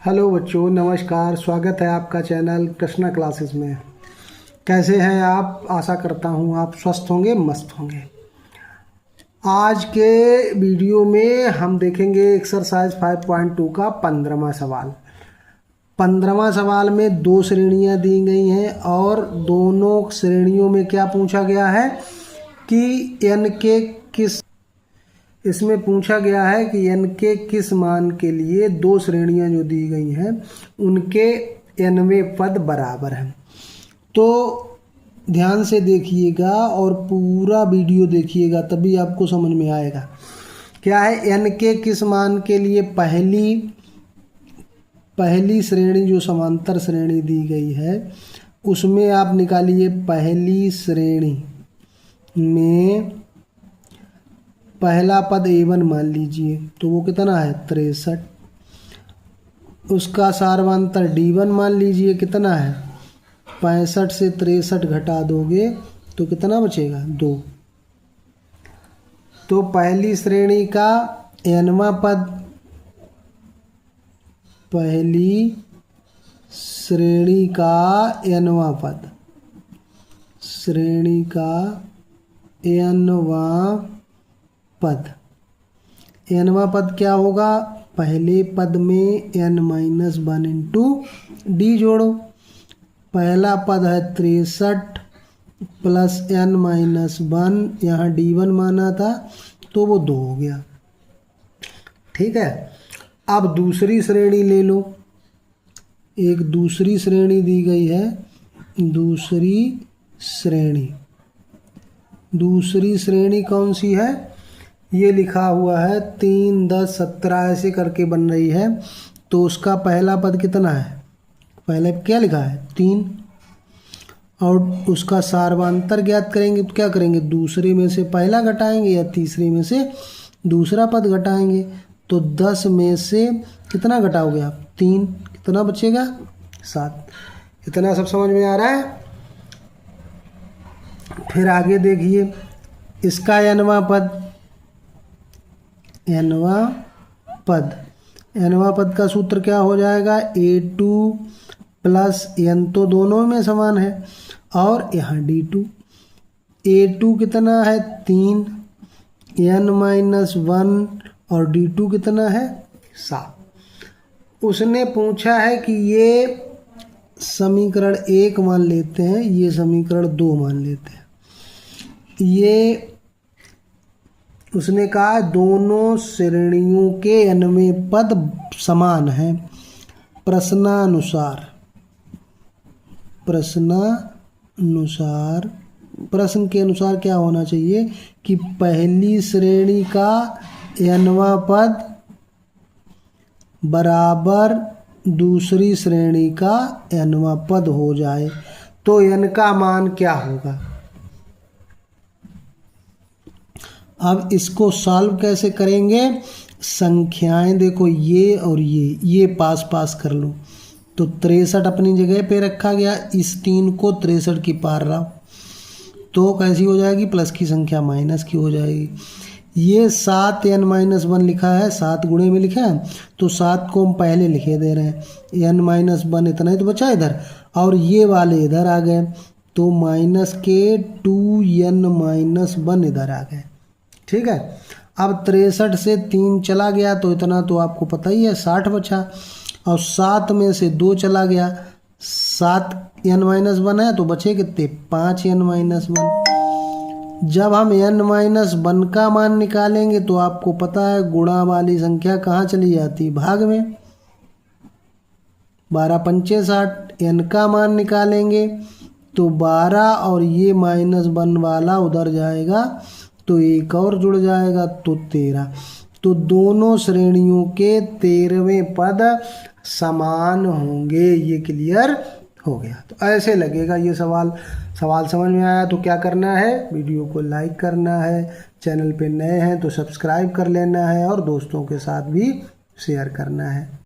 Hello बच्चों, नमस्कार। स्वागत है आपका चैनल कृष्णा क्लासेस में। कैसे हैं आप? आशा करता हूं आप स्वस्थ होंगे, मस्त होंगे। आज के वीडियो में हम देखेंगे एक्सरसाइज 5.2 का 15वां सवाल। 15वां सवाल में दो श्रेणियां दी गई हैं और दोनों श्रेणियों में क्या पूछा गया है कि n के किस इसमें पूछा गया है कि n के किस मान के लिए दो श्रेणियां जो दी गई हैं उनके nवें पद बराबर हैं। तो ध्यान से देखिएगा और पूरा वीडियो देखिएगा, तभी आपको समझ में आएगा। क्या है, n के किस मान के लिए पहली श्रेणी जो समांतर श्रेणी दी गई है उसमें आप निकालिए। पहली श्रेणी में पहला पद a1 मान लीजिए, तो वो कितना है 63। उसका सार्वंतर d1 मान लीजिए, कितना है 65 से 63 घटा दोगे तो कितना बचेगा 2। तो पहली श्रेणी का nवां पद, पहली श्रेणी का nवां पद, श्रेणी का nवां पद, nवां पद क्या होगा? पहले पद में n-1 इंटू डी जोड़ो। पहला पद है 63 प्लस n-1, यहाँ d1 माना था तो वो 2 हो गया। ठीक है, अब दूसरी श्रेणी ले लो। एक दूसरी श्रेणी दी गई है, दूसरी श्रेणी कौन सी है? ये लिखा हुआ है 3, 10, 17 ऐसे करके बन रही है। तो उसका पहला पद कितना है? पहले क्या लिखा है 3, और उसका सार्वंतर ज्ञात करेंगे तो क्या करेंगे? दूसरे में से पहला घटाएंगे या तीसरे में से दूसरा पद घटाएंगे। तो 10 में से कितना घटाओगे आप? 3, कितना बचेगा? 7। इतना सब समझ में आ रहा है? फिर आगे देखिए, इसका nवां पद का सूत्र क्या हो जाएगा? a2 प्लस n, तो दोनों में समान है, और यहाँ d2। a2 कितना है 3, n-1 और d2 कितना है 7। उसने पूछा है कि ये समीकरण 1 मान लेते हैं, ये समीकरण 2 मान लेते हैं। ये उसने कहा दोनों श्रेणियों के nवें पद समान हैं। प्रश्न के अनुसार क्या होना चाहिए कि पहली श्रेणी का nवां पद बराबर दूसरी श्रेणी का nवां पद हो जाए। तो n का मान क्या होगा? अब इसको सॉल्व कैसे करेंगे? संख्याएं देखो, ये और ये पास कर लो। तो 63 अपनी जगह पे रखा गया, इस 3 को 63 की पार रहा, तो कैसी हो जाएगी? प्लस की संख्या माइनस की हो जाएगी। ये 7 n-1 लिखा है, 7 गुणे में लिखा है, तो 7 को हम पहले लिखे दे रहे हैं। n-1 इतना ही तो बचा इधर, और ये वाले इधर आ गए, तो माइनस के 2n-1 इधर आ गए। ठीक है, अब 63 से 3 चला गया तो इतना तो आपको पता ही है 60 बचा, और 7 में से 2 चला गया, 7 n-1 है तो बचे कितने? 5 n-1। जब हम n-1 का मान निकालेंगे तो आपको पता है गुणा वाली संख्या कहाँ चली जाती? भाग में। 12 पंचे 60। n का मान निकालेंगे तो 12 और ये -1 वाला उधर जाएगा तो एक और जुड़ जाएगा तो 13। तो दोनों श्रेणियों के 13वें पद समान होंगे। ये क्लियर हो गया। तो ऐसे लगेगा ये सवाल समझ में आया तो क्या करना है? वीडियो को लाइक करना है, चैनल पे नए हैं तो सब्सक्राइब कर लेना है, और दोस्तों के साथ भी शेयर करना है।